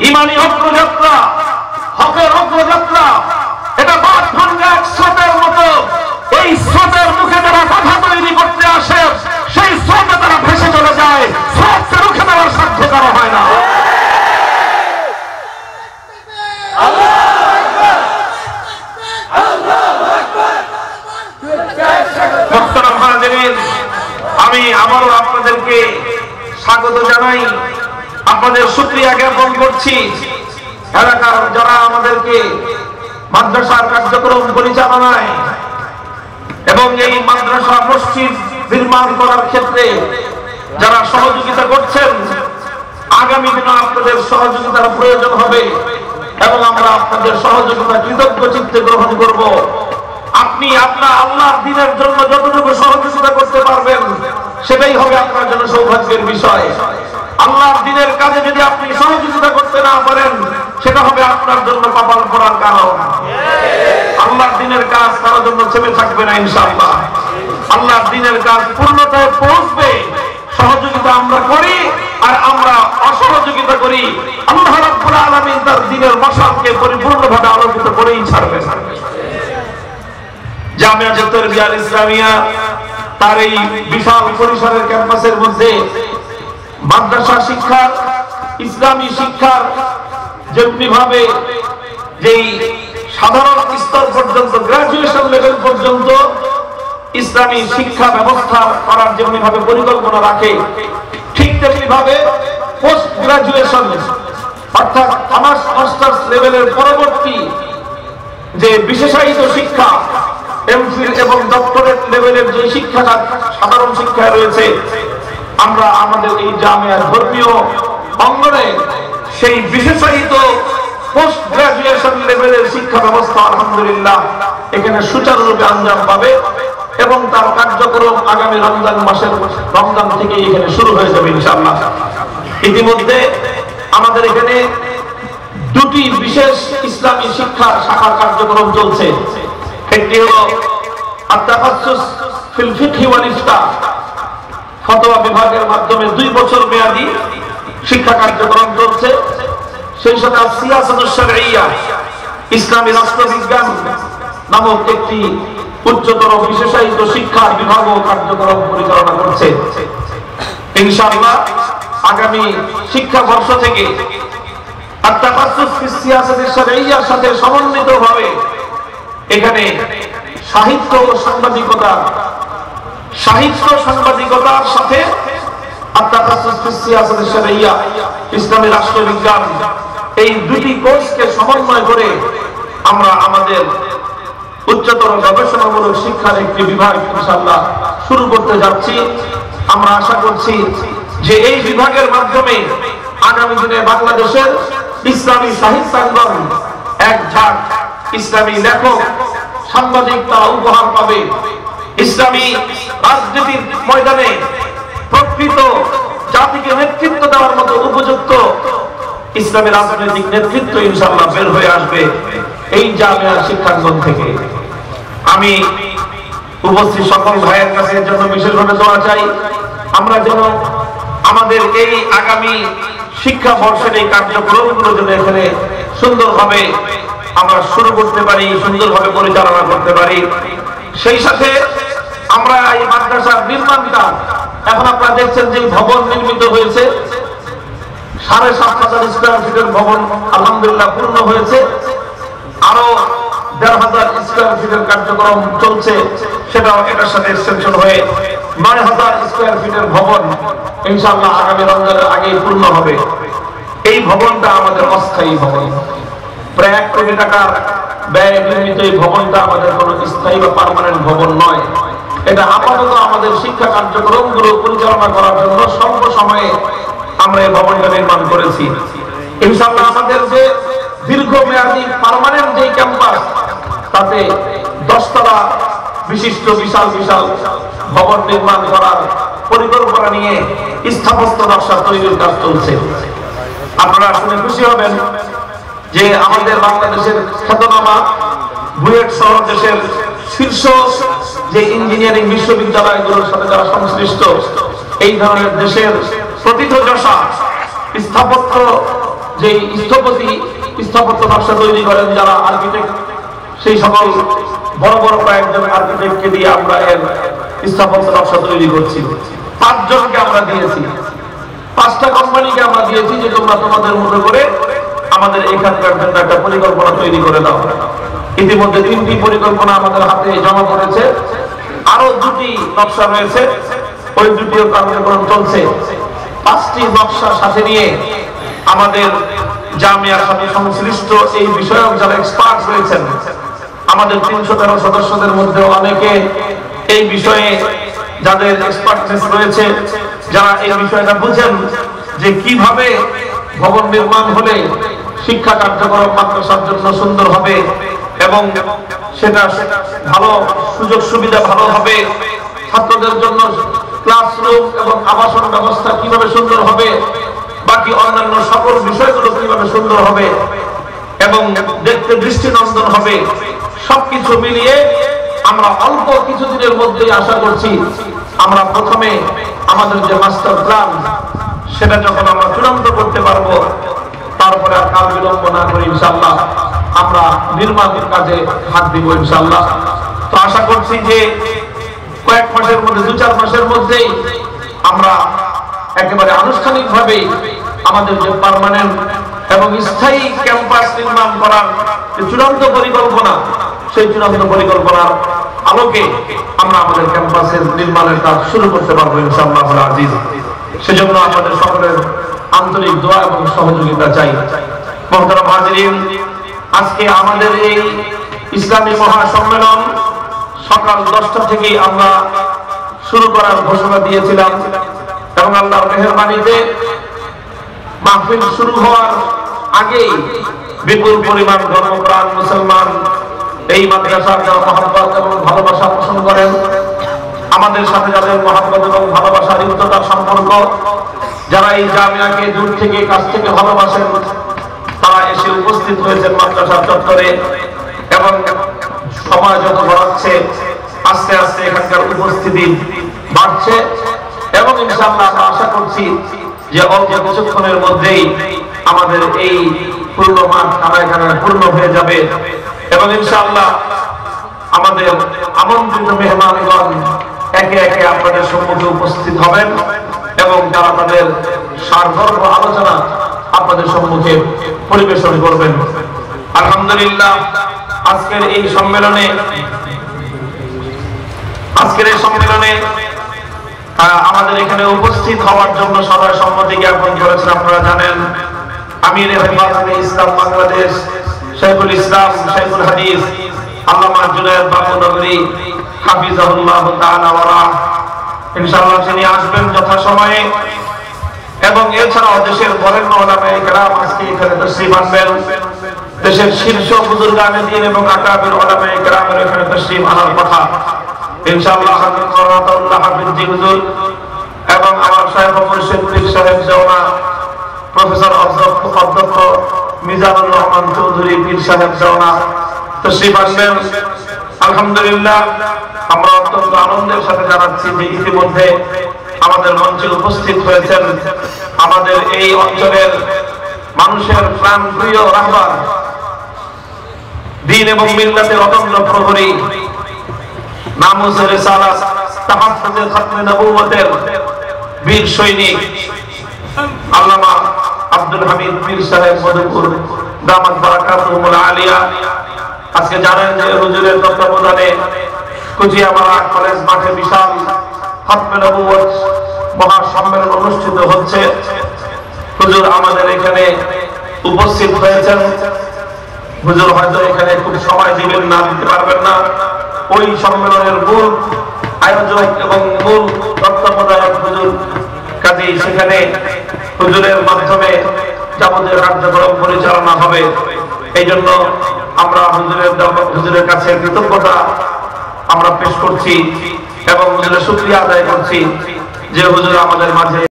ইমানি অগ্রযাত্রা, হকের অগ্রযাত্রা, এটা বাঁধ ভাঙ্গা এক স্রোতের মতো। এই স্রোতের মুখে যারা বাধা তৈরি করতে আসে, সেই স্রোতে তারা ভেসে চলে যায়। স্রোতকে রুখে দেওয়ার সাধ্য কারো হয় না। আমি আবারও আপনাদেরকে স্বাগত জানাই, আপনাদের শুকরিয়া জ্ঞাপন করছি। এলাকার যারা আমাদেরকে মাদ্রাসার কার্যক্রম পরিচালনায় এবং এই মাদ্রাসা মসজিদ নির্মাণ করার ক্ষেত্রে যারা সহযোগিতা করছেন, আগামী দিনে আপনাদের সহযোগিতার প্রয়োজন হবে এবং আমরা আপনাদের সহযোগিতা কৃতজ্ঞ চিত্তে গ্রহণ করব। আপনি আপনার আল্লাহর দ্বীনের জন্য যতটুকু সহযোগিতা করতে পারবেন, সেটাই হবে আপনার জন্য সৌভাগ্যের বিষয়। আল্লাহর দ্বীনের কাজে যদি আপনি সহযোগিতা করতে না পারেন, সেটা হবে আপনার জন্য কপাল পড়ার কারণ। আল্লাহর দ্বীনের কাজ কারোর জন্য থেমে থাকবে না ইনশাআল্লাহ। আল্লাহর দ্বীনের কাজ পূর্ণতায় পৌঁছবে। সহযোগিতা আমরা করি আর আমরা অসহযোগিতা করি, আল্লাহ রাব্বুল আলামিন তার দ্বীনের মশালকে পরিপূর্ণভাবে আলোকিত করেই ছাড়বে। জামিয়া তারবিয়া আল ইসলামিয়া তার এই বিশাল পরিসরের ক্যাম্পাসের মধ্যে মাদ্রাসা শিক্ষা, ইসলামী শিক্ষার যেমনি ভাবে যেই সাধারণ স্তর পর্যন্ত, গ্রাজুয়েশন লেভেল পর্যন্ত ইসলামী শিক্ষা ব্যবস্থা করার যেমনি ভাবে পরিকল্পনা রাখে, ঠিক তেমনি ভাবে পোস্ট গ্রাজুয়েশন অর্থাৎ অনার্স মাস্টার্স লেভেলের পরবর্তী যে বিশেষায়িত শিক্ষা, এমফিল এবং ডক্টরেট লেভেলের যে শিক্ষাটা সাধারণ শিক্ষা রয়েছে, আমরা আমাদের এই জামিয়ার ধর্মীয় অঙ্গনে সেই বিশেষায়িত পোস্ট গ্রাজুয়েশন লেভেলের শিক্ষা ব্যবস্থা আলহামদুলিল্লাহ এখানে সুচারুরূপে আঞ্জাম পাবে এবং তার কার্যক্রম আগামী রমজান থেকে এখানে শুরু হয়ে যাবে ইনশাআল্লাহ। ইতিমধ্যে আমাদের এখানে দুটি বিশেষ ইসলামী শিক্ষা শাখার কার্যক্রম চলছে। একটি হলো আত-তাখাসসুস ফিল ফিকহি ওয়াল ইফতা, ফতোয়া বিভাগের মাধ্যমে 2 বছর মেয়াদী শিক্ষা কার্যক্রম চলছে। সেই সাথে সিয়াসাতুশ শারঈয়া, ইসলামী রাষ্ট্রবিজ্ঞান নামক একটি উচ্চতর বিশেষায়িত শিক্ষা বিভাগ ও কার্যক্রম পরিচালনা করছে। ইনশাআল্লাহ আগামী শিক্ষাবর্ষ থেকে আত-তাখাসসুস ফি সিয়াসাতিশ শারঈয়ার সাথে সমন্বিতভাবে এখানে সাহিত্য ও সাংবাদিকতার সাথে আত-তাখাসসুস ফি সিয়াসাতিশ শারঈয়া, ইসলামী রাষ্ট্রবিজ্ঞান, এই দুটি কোর্সকে সমন্বয় করে আমরা আমাদের উচ্চতর গবেষণামূলক শিক্ষার একটি বিভাগ ইনশাআল্লাহ শুরু করতে যাচ্ছি। আমরা আশা করছি যে এই বিভাগের মাধ্যমে আগামী দিনে বাংলাদেশের ইসলামী সাহিত্যাঙ্গন এক ঝাঁক ইসলামী লেখক, সাংবাদিক তারা উপহার পাবে। ইসলামী রাজনীতির ময়দানে প্রকৃত জাতিকে নেতৃত্ব দেওয়ার মতো উপযুক্ত ইসলামী রাজনৈতিক নেতৃত্ব ইনশাআল্লাহ বের হয়ে আসবে এই জামিয়ার শিক্ষাঙ্গন থেকে। আমি উপস্থিত সকল ভাইয়ের কাছে এর জন্য বিশেষভাবে দোয়া চাই, আমরা যেন আমাদের এই আগামী শিক্ষা বর্ষের এই কার্যক্রমগুলো যেন এখানে সুন্দরভাবে আমরা শুরু করতে পারি, সুন্দরভাবে পরিচালনা করতে পারি। সেই সাথে আমরা এই মাদ্রাসার নির্মাণটা, এখন আপনারা দেখছেন যে ভবন নির্মিত হয়েছে, 7,500 স্কয়ার ফিটের ভবন আলহামদুলিল্লাহ পূর্ণ হয়েছে। আরো 1,500 স্কয়ার ফিটের কার্যক্রম চলছে, সেটাও এটার সাথে এক্সটেনশন হয়ে 9,000 স্কয়ার ফিটের ভবন ইনশাআল্লাহ আগামী রমজানের আগেই পূর্ণ হবে। এই ভবনটা আমাদের অস্থায়ী ভবন, প্রায় 1 কোটি টাকার ব্যয় নির্মিত এই ভবনটা আমাদের কোনো স্থায়ী বা পার্মানেন্ট ভবন নয়। এটা আপাতত আমাদের শিক্ষা কার্যক্রমগুলো পরিচালনা করার জন্য স্বল্প সময়ে আমরা এই ভবনটা নির্মাণ করেছি। ইনশাআল্লাহ আমাদের যে দীর্ঘমেয়াদী পার্মানেন্ট যে ক্যাম্পাস, তাতে 10 তলা বিশিষ্ট বিশাল বিশাল ভবন নির্মাণ করার পরিকল্পনা নিয়ে স্থাপত্য নকশা তৈরির কাজ চলছে। আপনারা শুনে খুশি হবেন যে আমাদের বাংলাদেশের খ্যাতনামা বুয়েট সহ দেশের শীর্ষ যে ইঞ্জিনিয়ারিং বিশ্ববিদ্যালয়গুলোর সাথে যারা সংশ্লিষ্ট, এই ধরনের দেশের প্রথিতযশা স্থাপত্য যে স্থাপত্য নকশা তৈরি করেন যারা আর্কিটেক্ট, সেই সকল বড় বড় কয়েকজন আর্কিটেক্টকে দিয়ে আমরা এর স্থাপত্য নকশা তৈরি করছি। 5 জনকে আমরা দিয়েছি, 5টা কোম্পানিকে আমরা দিয়েছি যে তোমরা তোমাদের মতো করে আমাদের এখানকার জন্য একটা পরিকল্পনা তৈরি করে দাও। ইতিমধ্যে 3টি পরিকল্পনা আমাদের হাতে জমা পড়েছে, আরো 2টি নকশা রয়েছে, ওই 2টিও কার্যক্রম চলছে। 5টি নকশা সাথে নিয়ে আমাদের জামিয়ার সাথে সংশ্লিষ্ট এই বিষয়ক যারা এক্সপার্ট রয়েছেন, আমাদের 313 সদস্যদের মধ্যে অনেকে এই বিষয়ে যাদের এক্সপার্টনেস রয়েছে, যারা এই বিষয়টা বুঝেন যে কিভাবে ভবন নির্মাণ হলে শিক্ষা কার্যক্রম মাদ্রাসার জন্য সুন্দর হবে এবং সেটা ভালো সুযোগ সুবিধা ভালো হবে, ছাত্রদের জন্য ক্লাসরুম এবং আবাসন ব্যবস্থা কিভাবে সুন্দর হবে, বাকি অন্যান্য সকল বিষয়গুলো কিভাবে সুন্দর হবে এবং দেখতে দৃষ্টিনন্দন হবে, সবকিছু মিলিয়ে আমরা অল্প কিছুদিনের মধ্যেই আশা করছি আমরা প্রথমে আমাদের যে মাস্টার প্ল্যান সেটা যখন আমরা চূড়ান্ত করতে পারবো, তারপরে আর কাল বিলম্ব না করে ইনশাআল্লাহ আমরা নির্মাণের কাজে হাত দিব ইনশাআল্লাহ। তো আশা করছি যে কয়েক মাসের মধ্যে, 2-4 মাসের মধ্যেই আমরা একেবারে আনুষ্ঠানিকভাবে আমাদের যে পার্মানেন্ট এবং স্থায়ী ক্যাম্পাস নির্মাণ করার যে চূড়ান্ত পরিকল্পনা, সেই চূড়ান্ত পরিকল্পনার আলোকে আমরা আমাদের ক্যাম্পাসের নির্মাণের কাজ শুরু করতে পারবো ইনশাআল্লাহ আজিজ। সেজন্য আমাদের সকলের আন্তরিক দোয়া এবং সহযোগিতা চাই। মুহতারাম হাজিরিন, আজকে আমাদের এই ইসলামী মহাসম্মেলন সকাল 10টা থেকে আমরা শুরু করার ঘোষণা দিয়েছিলাম এবং আল্লাহর মেহেরবানিতে মাহফিল শুরু হওয়ার আগেই বিপুল পরিমাণ ধর্মপ্রাণ মুসলমান এই মাদ্রাসার যারা মহব্বত এবং ভালোবাসা পোষণ করেন, আমাদের সাথে যাদের মহব্বত এবং ভালোবাসার হৃদ্যতার সম্পর্ক, যারা এই জামিয়াকে দূর থেকে কাছ থেকে ভালোবাসেন, তারা এসে উপস্থিত হয়েছেন মাদ্রাসার চত্বরে এবং সময় যত বাড়ছে আস্তে আস্তে এখানকার উপস্থিতি বাড়ছে এবং ইনশাআল্লাহ আমরা আশা করছি যে অল্প কিছুক্ষণের মধ্যেই আমাদের এই পূর্ণ মাঠ কানায় কানায় পূর্ণ হয়ে যাবে এবং ইনশাআল্লাহ আমাদের আমন্ত্রিত মেহমানগণ একে একে আপনাদের সম্মুখে উপস্থিত হবেন এবং তারা তাদের সারগর্ভ আলোচনা আপনাদের সম্মুখে পরিবেশন করবেন। আলহামদুলিল্লাহ, আজকের এই সম্মেলনে আমাদের এখানে উপস্থিত হওয়ার জন্য সবাই সম্মতি জ্ঞাপন করেছেন। আপনারা জানেন আমির হেফাজতে ইসলাম বাংলাদেশ শাইখুল ইসলাম শাইখুল হাদিস আল্লামা জুনায়েদ বাবুনগরী হাফিজাহুল্লাহ তাআলা ওয়া রাহ, ইনশাআল্লাহ তিনি আসবেন যথাসময়ে এবং এছাড়াও দেশের বরেণ্য উলামায়ে কেরাম আজকে এখানে তাশরীফ আনবেন। দেশের শীর্ষ বুজুর্গানে দ্বীন এবং আকাবির উলামায়ে কেরামের এখানে তাশরীফ আনার কথা ইনশাআল্লাহ। হযরত মাওলানা হাফিজ হুজুর এবং আমার শাইখ মুর্শিদ পীর সাহেব জাওনা প্রফেসর অধ্যক্ষ মিজানুর রহমান চৌধুরী পীর সাহেব জাওনা তাশরীফ আনবেন। আলহামদুলিল্লাহ, আমরা অত্যন্ত আনন্দের সাথে জানাচ্ছি যে ইতিমধ্যে আমাদের মঞ্চে উপস্থিত হয়েছেন আমাদের এই অঞ্চলের মানুষের প্রাণপ্রিয় রাহবার, দ্বীন এবং মিল্লাতের অদম্য প্রহরী, নামুসে রিসালাত তাহাফফুজে খতমে নবুওয়াতের বীর সৈনিক আল্লামা আব্দুল হামিদ পীর সাহেব মধুপুর দামাত বারাকাতুহুল আলিয়া। আজকে জানেন যে হুজুরের তত্ত্বাবধানে কুচিয়ামারা কলেজ মাঠে বিশাল খতমে নবুওয়াত মহাসম্মেলন অনুষ্ঠিত হচ্ছে। হুজুর আমাদের এখানে উপস্থিত হয়েছেন। হুজুর হয়তো এখানে খুব সময় দিবেন না, দিতে পারবেন না। ওই সম্মেলনের মূল আয়োজক এবং মূল তত্ত্বাবধায়ক হুজুর, কাজেই সেখানে হুজুরের মাধ্যমে যাবতীয় কার্যক্রম পরিচালনা হবে। এই জন্য আমরা হুজুরের কাছে কৃতজ্ঞতা আমরা পেশ করছি এবং হুজুরের শুকরিয়া আদায় করছি যে হুজুর আমাদের মাঝে